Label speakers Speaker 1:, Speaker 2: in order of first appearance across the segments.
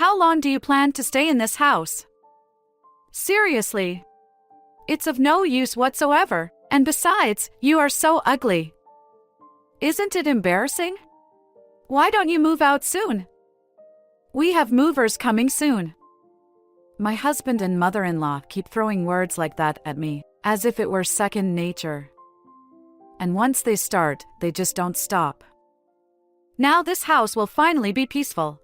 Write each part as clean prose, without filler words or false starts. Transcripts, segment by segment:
Speaker 1: how long do you plan to stay in this house? Seriously. It's of no use whatsoever, and besides, you are so ugly. Isn't it embarrassing? Why don't you move out soon? We have movers coming soon. My husband and mother-in-law keep throwing words like that at me, as if it were second nature. And once they start, they just don't stop. Now this house will finally be peaceful.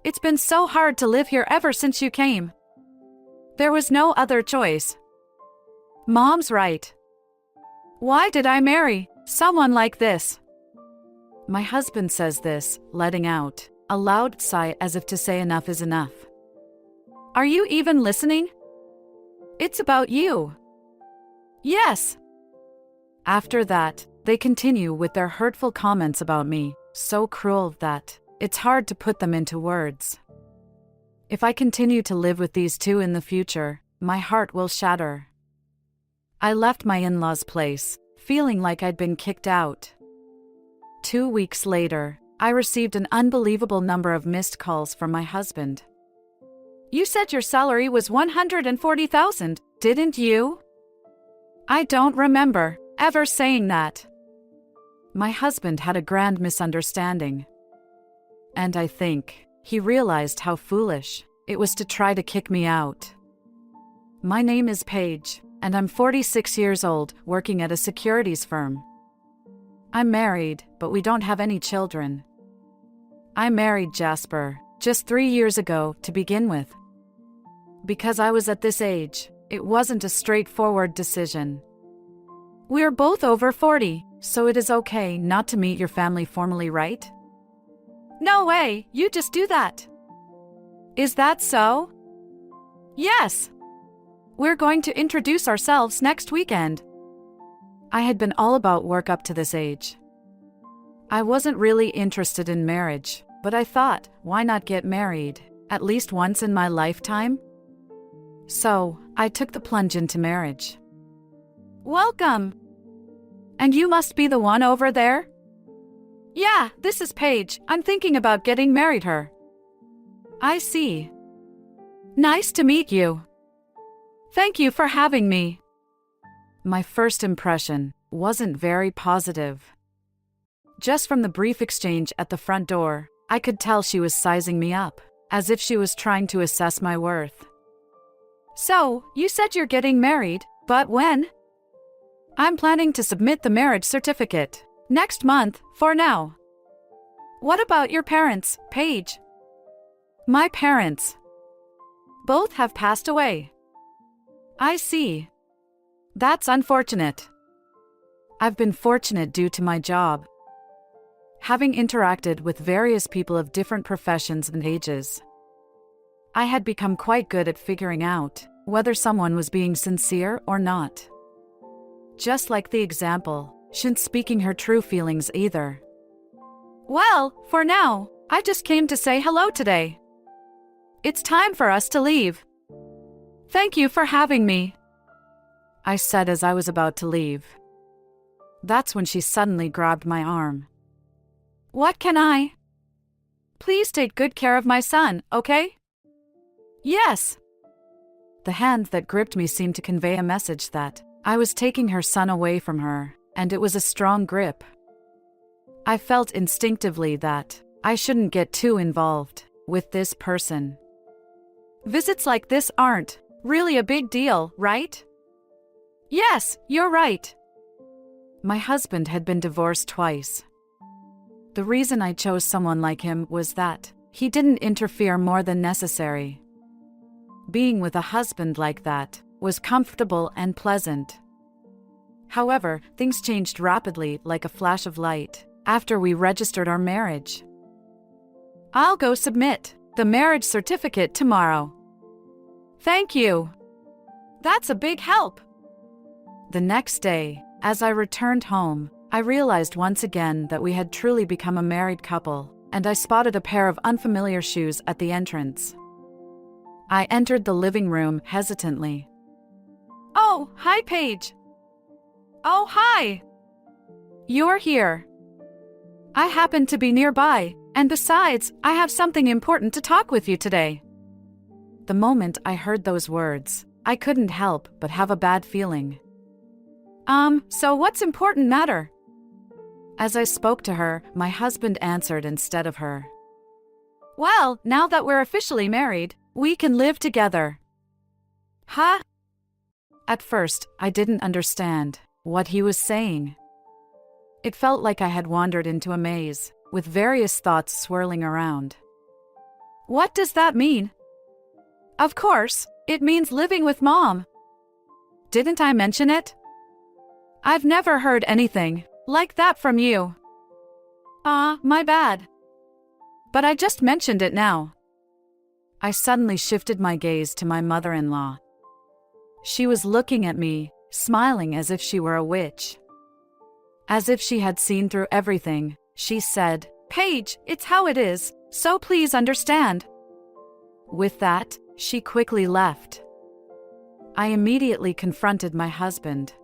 Speaker 1: It's been so hard to live here ever since you came. There was no other choice. Mom's right. Why did I marry someone like this? My husband says this, letting out a loud sigh as if to say enough is enough. Are you even listening? It's about you. Yes. After that, they continue with their hurtful comments about me, so cruel that it's hard to put them into words. If I continue to live with these two in the future, my heart will shatter. I left my in-laws' place, feeling like I'd been kicked out. 2 weeks later, I received an unbelievable number of missed calls from my husband. You said your salary was $140,000, didn't you? I don't remember ever saying that. My husband had a grand misunderstanding. And I think he realized how foolish it was to try to kick me out. My name is Paige, and I'm 46 years old, working at a securities firm. I'm married, but we don't have any children. I married Jasper just 3 years ago to begin with. Because I was at this age, it wasn't a straightforward decision. We're both over 40, so it is okay not to meet your family formally, right? No way, you just do that. Is that so? Yes. We're going to introduce ourselves next weekend. I had been all about work up to this age. I wasn't really interested in marriage, but I thought, why not get married, at least once in my lifetime? So, I took the plunge into marriage. Welcome! And you must be the one over there? Yeah, this is Paige. I'm thinking about getting married her. I see. Nice to meet you. Thank you for having me. My first impression wasn't very positive. Just from the brief exchange at the front door, I could tell she was sizing me up, as if she was trying to assess my worth. So, you said you're getting married, but when? I'm planning to submit the marriage certificate next month, for now. What about your parents, Paige? My parents. Both have passed away. I see. That's unfortunate. I've been fortunate due to my job. Having interacted with various people of different professions and ages, I had become quite good at figuring out whether someone was being sincere or not. Just like the example, she isn't speaking her true feelings either. Well, for now, I just came to say hello today. It's time for us to leave. Thank you for having me, I said as I was about to leave. That's when she suddenly grabbed my arm. What can I? Please take good care of my son, okay? Yes. The hand that gripped me seemed to convey a message that I was taking her son away from her, and it was a strong grip. I felt instinctively that I shouldn't get too involved with this person. Visits like this aren't really a big deal, right? Yes, you're right. My husband had been divorced twice. The reason I chose someone like him was that he didn't interfere more than necessary. Being with a husband like that was comfortable and pleasant. However, things changed rapidly like a flash of light after we registered our marriage. I'll go submit the marriage certificate tomorrow. Thank you. That's a big help. The next day, as I returned home, I realized once again that we had truly become a married couple, and I spotted a pair of unfamiliar shoes at the entrance. I entered the living room hesitantly. Oh, hi, Paige. Oh, hi. You're here. I happened to be nearby, And besides, I have something important to talk with you today. The moment I heard those words, I couldn't help but have a bad feeling. So what's important matter? As I spoke to her, my husband answered instead of her. Well, now that we're officially married, we can live together. Huh? At first, I didn't understand what he was saying. It felt like I had wandered into a maze, with various thoughts swirling around. What does that mean? Of course, it means living with Mom. Didn't I mention it? I've never heard anything like that from you. My bad. But I just mentioned it now. I suddenly shifted my gaze to my mother-in-law. She was looking at me, smiling as if she were a witch. As if she had seen through everything, she said, "Paige, it's how it is, so please understand." With that, she quickly left. I immediately confronted my husband.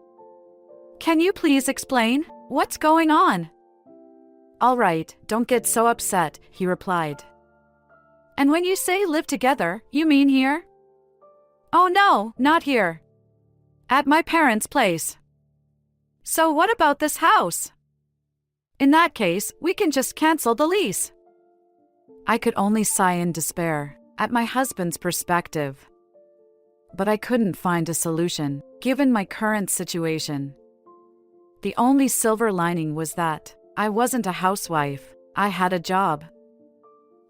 Speaker 1: Can you please explain what's going on? All right, don't get so upset, he replied. And when you say live together, you mean here? Oh no, not here. At my parents' place. So what about this house? In that case, we can just cancel the lease. I could only sigh in despair at my husband's perspective. But I couldn't find a solution, given my current situation. The only silver lining was that I wasn't a housewife, I had a job.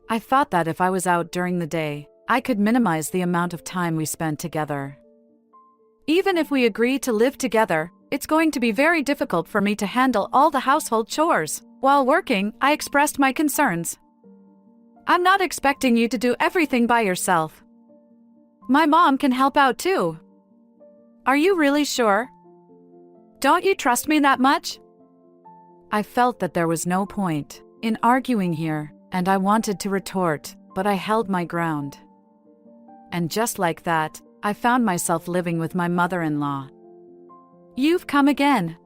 Speaker 1: I thought that if I was out during the day, I could minimize the amount of time we spent together. Even if we agree to live together, it's going to be very difficult for me to handle all the household chores. While working, I expressed my concerns. I'm not expecting you to do everything by yourself. My mom can help out too. Are you really sure? Don't you trust me that much? I felt that there was no point in arguing here, and I wanted to retort, but I held my ground. And just like that, I found myself living with my mother-in-law. You've come again.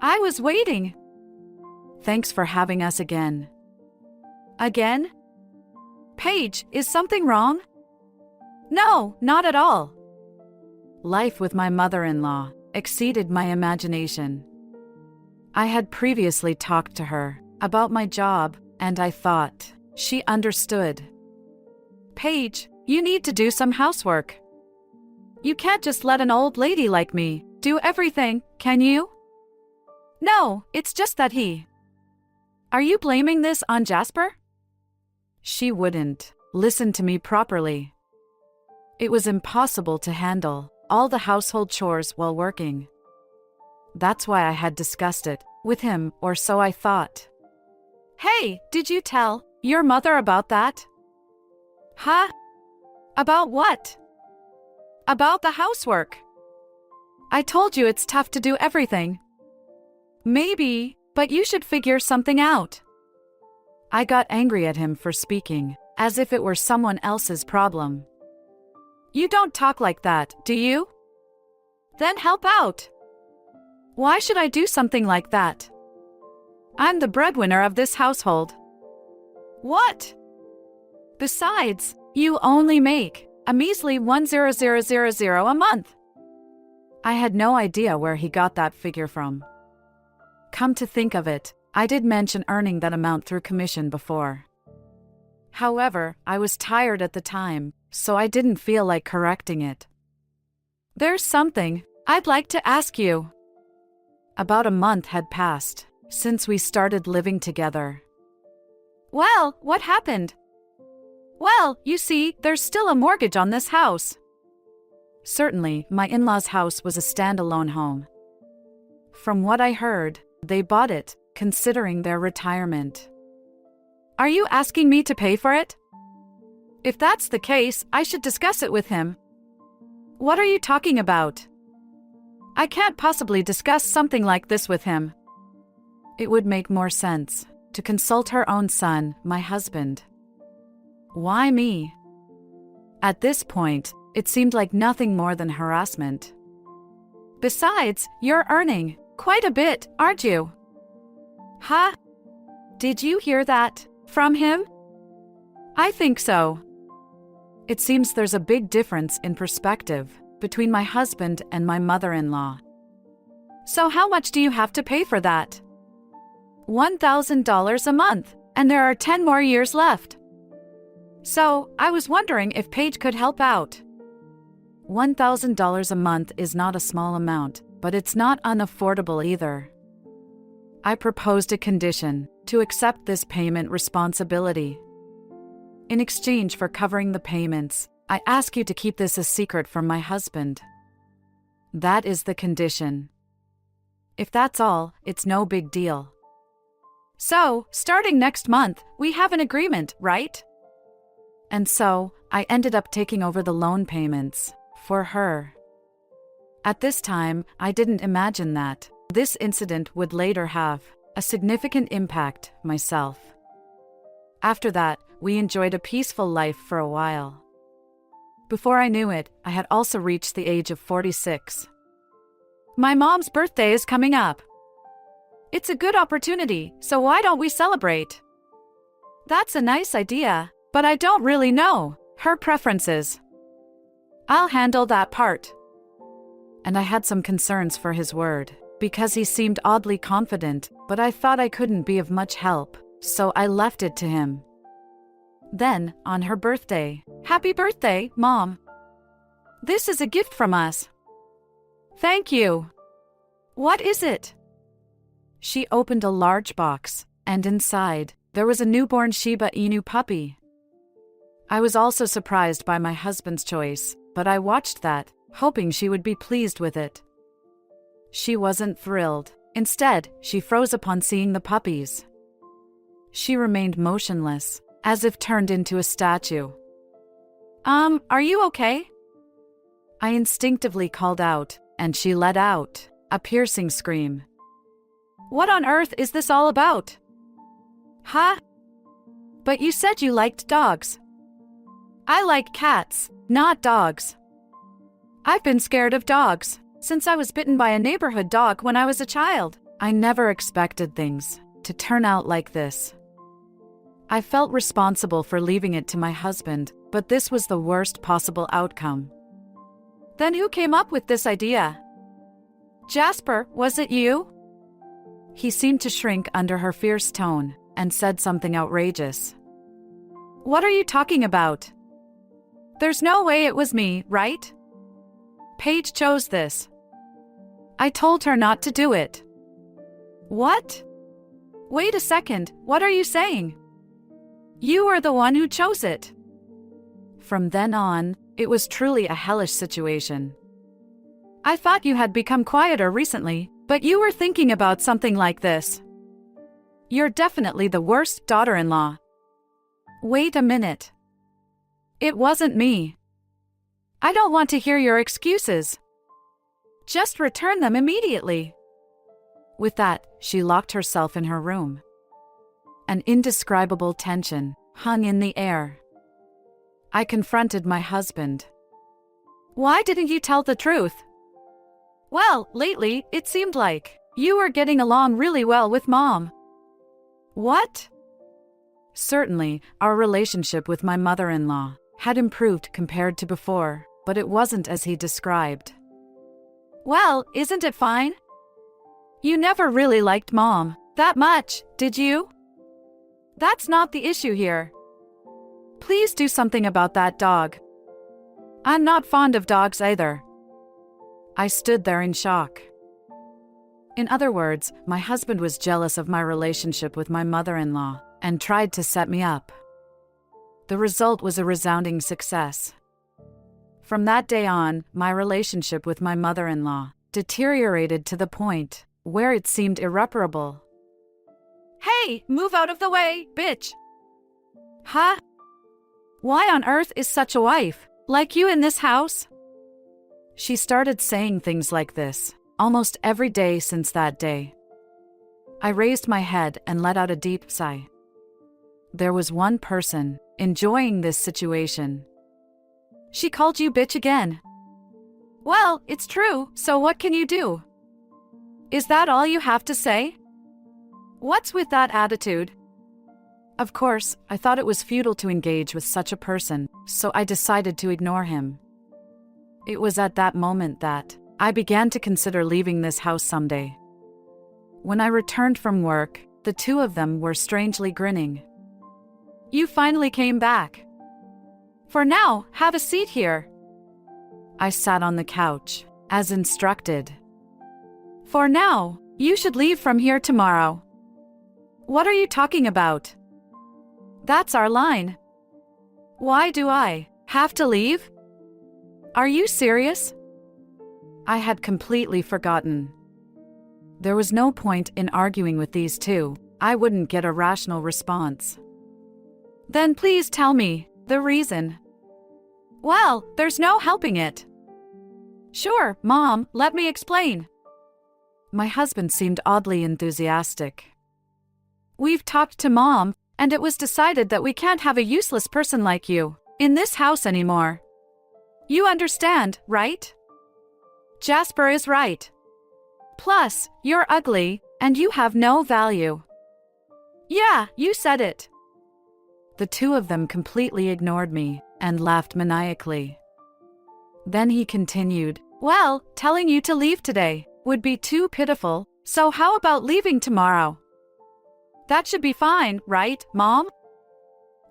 Speaker 1: I was waiting. Thanks for having us again. Again? Paige, is something wrong? No, not at all. Life with my mother-in-law exceeded my imagination. I had previously talked to her about my job, and I thought she understood. Paige, you need to do some housework. You can't just let an old lady like me do everything, can you? No, it's just that he. Are you blaming this on Jasper? She wouldn't listen to me properly. It was impossible to handle all the household chores while working. That's why I had discussed it with him, or so I thought. Hey, did you tell your mother about that? Huh? About what? About the housework. I told you it's tough to do everything. Maybe, but you should figure something out. I got angry at him for speaking, as if it were someone else's problem. You don't talk like that, do you? Then help out. Why should I do something like that? I'm the breadwinner of this household. What? Besides, you only make a measly $1,000 a month. I had no idea where he got that figure from. Come to think of it, I did mention earning that amount through commission before. However, I was tired at the time, so I didn't feel like correcting it. There's something I'd like to ask you. About a month had passed since we started living together. Well, what happened? Well, you see, there's still a mortgage on this house. Certainly, my in-laws' house was a standalone home. From what I heard, they bought it, considering their retirement. Are you asking me to pay for it? If that's the case, I should discuss it with him. What are you talking about? I can't possibly discuss something like this with him. It would make more sense to consult her own son, my husband. Why me? At this point, it seemed like nothing more than harassment. Besides, you're earning quite a bit, aren't you? Huh? Did you hear that? From him? I think so. It seems there's a big difference in perspective between my husband and my mother-in-law. So how much do you have to pay for that? $1,000 a month, and there are 10 more years left. So, I was wondering if Paige could help out. $1,000 a month is not a small amount, but it's not unaffordable either. I proposed a condition to accept this payment responsibility. In exchange for covering the payments, I ask you to keep this a secret from my husband. That is the condition. If that's all, it's no big deal. So, starting next month, we have an agreement, right? And so, I ended up taking over the loan payments for her. At this time, I didn't imagine that this incident would later have a significant impact myself. After that, we enjoyed a peaceful life for a while. Before I knew it, I had also reached the age of 46. My mom's birthday is coming up. It's a good opportunity, so why don't we celebrate? That's a nice idea, but I don't really know her preferences. I'll handle that part. And I had some concerns for his word, because he seemed oddly confident, but I thought I couldn't be of much help, so I left it to him. Then, on her birthday, "Happy birthday, Mom. This is a gift from us." "Thank you." "What is it?" She opened a large box, and inside, there was a newborn Shiba Inu puppy. I was also surprised by my husband's choice, but I watched that, hoping she would be pleased with it. She wasn't thrilled. Instead, she froze upon seeing the puppies. She remained motionless, as if turned into a statue. Are you okay?" I instinctively called out, and she let out a piercing scream. "What on earth is this all about?" "Huh? But you said you liked dogs." "I like cats, not dogs. I've been scared of dogs since I was bitten by a neighborhood dog when I was a child." I never expected things to turn out like this. I felt responsible for leaving it to my husband, but this was the worst possible outcome. "Then who came up with this idea?" "Jasper, was it you?" He seemed to shrink under her fierce tone and said something outrageous. "What are you talking about? There's no way it was me, right? Paige chose this. I told her not to do it." "What? Wait a second, what are you saying? You were the one who chose it." From then on, it was truly a hellish situation. "I thought you had become quieter recently, but you were thinking about something like this. You're definitely the worst daughter-in-law." "Wait a minute. It wasn't me. I don't want to hear your excuses. Just return them immediately." With that, she locked herself in her room. An indescribable tension hung in the air. I confronted my husband. "Why didn't you tell the truth?" "Well, lately, it seemed like you were getting along really well with Mom." "What?" Certainly, our relationship with my mother-in-law had improved compared to before, but it wasn't as he described. "Well, isn't it fine? You never really liked Mom that much, did you? That's not the issue here. Please do something about that dog. I'm not fond of dogs either." I stood there in shock. In other words, my husband was jealous of my relationship with my mother-in-law and tried to set me up. The result was a resounding success. From that day on, my relationship with my mother-in-law deteriorated to the point where it seemed irreparable. "Hey, move out of the way, bitch!" "Huh? Why on earth is such a wife like you in this house?" She started saying things like this almost every day since that day. I raised my head and let out a deep sigh. There was one person enjoying this situation. "She called you bitch again." "Well, it's true, so what can you do? Is that all you have to say? What's with that attitude? Of course, I thought it was futile to engage with such a person, so I decided to ignore him. It was at that moment that I began to consider leaving this house someday. When I returned from work, the two of them were strangely grinning. "You finally came back. For now, have a seat here." I sat on the couch, as instructed. "For now, you should leave from here tomorrow." "What are you talking about?" "That's our line." "Why do I have to leave? Are you serious?" I had completely forgotten. There was no point in arguing with these two. I wouldn't get a rational response. "Then please tell me the reason." "Well, there's no helping it." "Sure, Mom, let me explain." My husband seemed oddly enthusiastic. "We've talked to Mom, and it was decided that we can't have a useless person like you in this house anymore. You understand, right?" "Jasper is right. Plus, you're ugly, and you have no value." "Yeah, you said it." The two of them completely ignored me and laughed maniacally. Then he continued, "Well, telling you to leave today would be too pitiful, so how about leaving tomorrow?" "That should be fine, right, Mom?"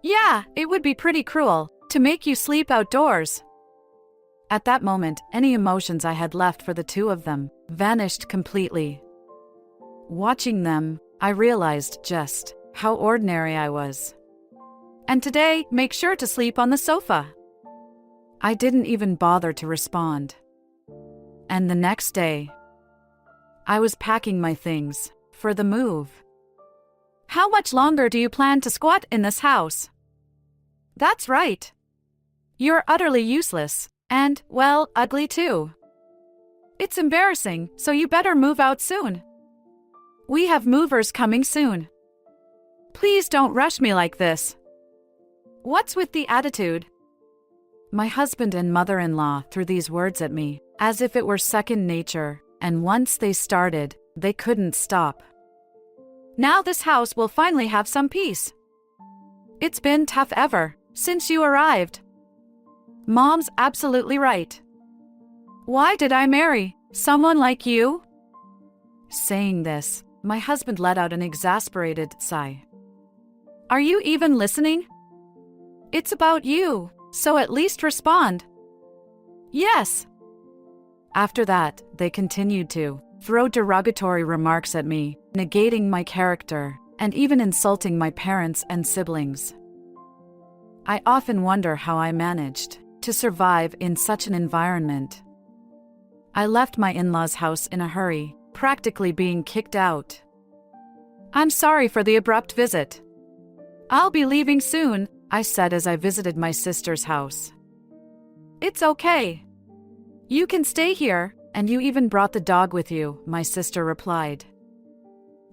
Speaker 1: "Yeah, it would be pretty cruel to make you sleep outdoors." At that moment, any emotions I had left for the two of them vanished completely. Watching them, I realized just how ordinary I was. "And today, make sure to sleep on the sofa." I didn't even bother to respond. And the next day, I was packing my things for the move. "How much longer do you plan to squat in this house?" "That's right. You're utterly useless, and, well, ugly too. It's embarrassing, so you better move out soon. We have movers coming soon. Please don't rush me like this." "What's with the attitude?" My husband and mother-in-law threw these words at me, as if it were second nature, and once they started, they couldn't stop. "Now this house will finally have some peace. It's been tough ever since you arrived. Mom's absolutely right. Why did I marry someone like you?" Saying this, my husband let out an exasperated sigh. "Are you even listening? It's about you, so at least respond." "Yes." After that, they continued to throw derogatory remarks at me, negating my character, and even insulting my parents and siblings. I often wonder how I managed to survive in such an environment. I left my in-laws' house in a hurry, practically being kicked out. "I'm sorry for the abrupt visit. I'll be leaving soon," I said as I visited my sister's house. "It's okay. You can stay here, and you even brought the dog with you," my sister replied.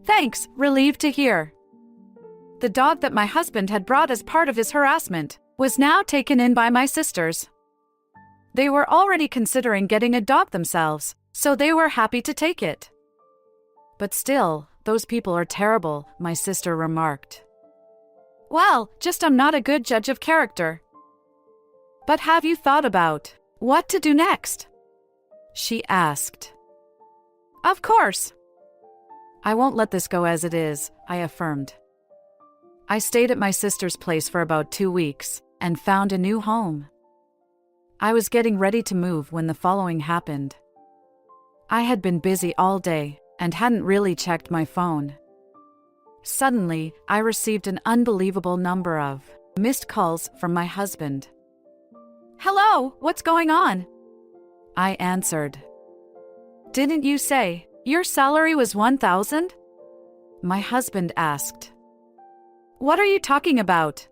Speaker 1: "Thanks, relieved to hear." The dog that my husband had brought as part of his harassment was now taken in by my sisters. They were already considering getting a dog themselves, so they were happy to take it. "But still, those people are terrible," my sister remarked. "Well, just I'm not a good judge of character." "But have you thought about what to do next?" she asked. "Of course." "I won't let this go as it is," I affirmed. I stayed at my sister's place for about 2 weeks and found a new home. I was getting ready to move when the following happened. I had been busy all day and hadn't really checked my phone. Suddenly, I received an unbelievable number of missed calls from my husband. "Hello, what's going on?" I answered. "Didn't you say your salary was 1,000? My husband asked. "What are you talking about?"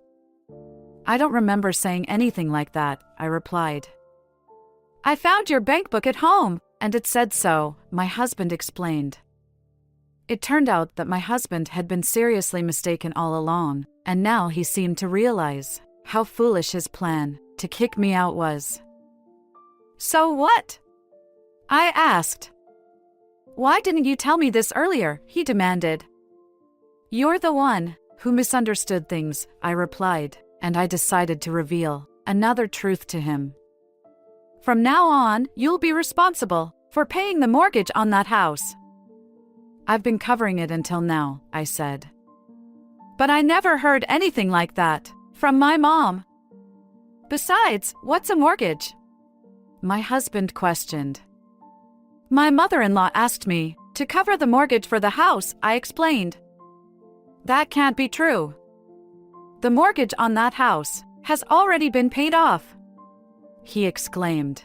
Speaker 1: "I don't remember saying anything like that," I replied. "I found your bank book at home, and it said so," my husband explained. It turned out that my husband had been seriously mistaken all along, and now he seemed to realize how foolish his plan to kick me out was. "So what?" I asked. "Why didn't you tell me this earlier?" he demanded. "You're the one who misunderstood things, I replied, and I decided to reveal another truth to him. From now on, you'll be responsible for paying the mortgage on that house. I've been covering it until now, I said. But I never heard anything like that from my mom. Besides, what's a mortgage? My husband questioned. My mother-in-law asked me to cover the mortgage for the house, I explained. That can't be true. The mortgage on that house has already been paid off, he exclaimed.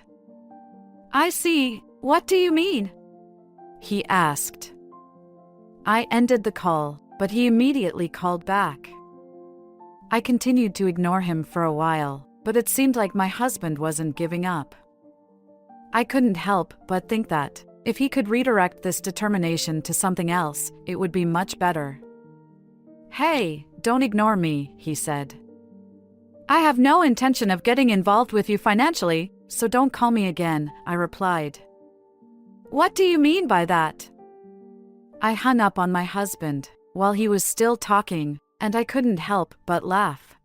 Speaker 1: I see. What do you mean? He asked. I ended the call, but he immediately called back. I continued to ignore him for a while, but it seemed like my husband wasn't giving up. I couldn't help but think that if he could redirect this determination to something else, it would be much better. Hey, don't ignore me, he said. I have no intention of getting involved with you financially, so don't call me again, I replied. What do you mean by that? I hung up on my husband while he was still talking, and I couldn't help but laugh.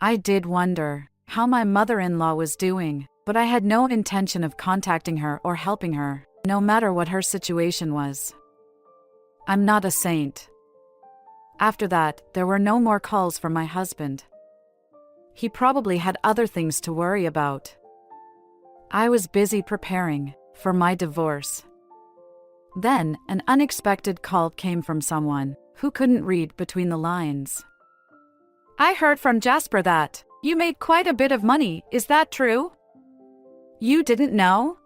Speaker 1: I did wonder how my mother-in-law was doing, but I had no intention of contacting her or helping her, no matter what her situation was. I'm not a saint. After that, there were no more calls from my husband. He probably had other things to worry about. I was busy preparing for my divorce. Then, an unexpected call came from someone who couldn't read between the lines. I heard from Jasper that you made quite a bit of money, is that true? You didn't know?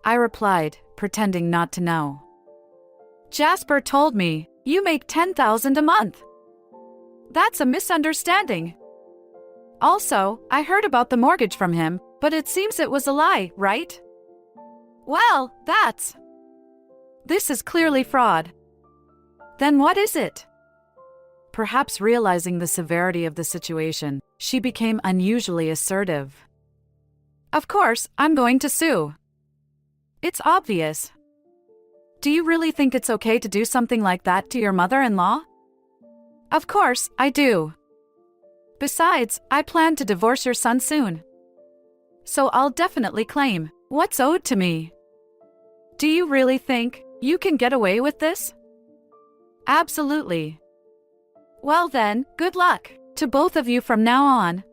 Speaker 1: I replied, pretending not to know. Jasper told me you make $10,000 a month. That's a misunderstanding. Also, I heard about the mortgage from him, but it seems it was a lie, right? Well, this is clearly fraud. Then what is it? Perhaps realizing the severity of the situation, she became unusually assertive. Of course, I'm going to sue. It's obvious. Do you really think it's okay to do something like that to your mother-in-law? Of course, I do. Besides, I plan to divorce your son soon. So I'll definitely claim what's owed to me. Do you really think you can get away with this? Absolutely. Well then, good luck to both of you from now on.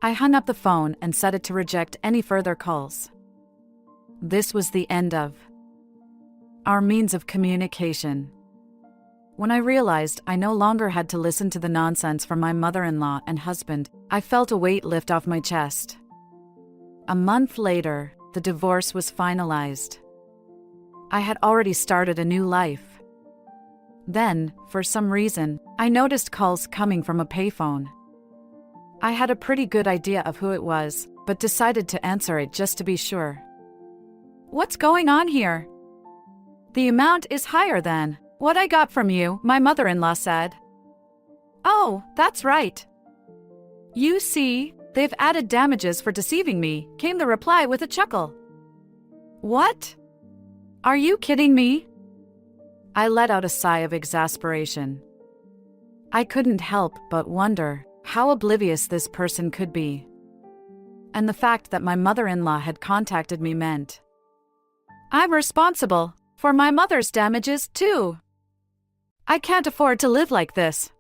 Speaker 1: I hung up the phone and set it to reject any further calls. This was the end of our means of communication. When I realized I no longer had to listen to the nonsense from my mother-in-law and husband, I felt a weight lift off my chest. A month later, the divorce was finalized. I had already started a new life. Then, for some reason, I noticed calls coming from a payphone. I had a pretty good idea of who it was, but decided to answer it just to be sure. What's going on here? The amount is higher than what I got from you, my mother-in-law said. Oh, that's right. You see, they've added damages for deceiving me, came the reply with a chuckle. What? Are you kidding me? I let out a sigh of exasperation. I couldn't help but wonder how oblivious this person could be. And the fact that my mother-in-law had contacted me meant I'm responsible for my mother's damages too. I can't afford to live like this.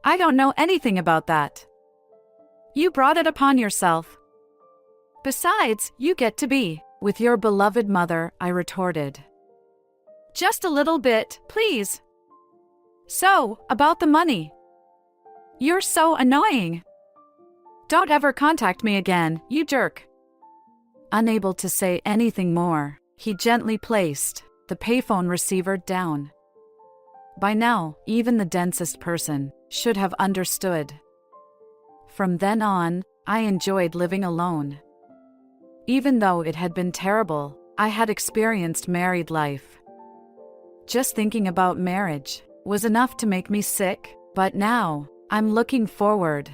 Speaker 1: I don't know anything about that. You brought it upon yourself. Besides, you get to be with your beloved mother, I retorted. Just a little bit, please. So, about the money. You're so annoying. Don't ever contact me again, you jerk. Unable to say anything more, he gently placed the payphone receiver down. By now, even the densest person should have understood. From then on, I enjoyed living alone. Even though it had been terrible, I had experienced married life. Just thinking about marriage was enough to make me sick, but now, I'm looking forward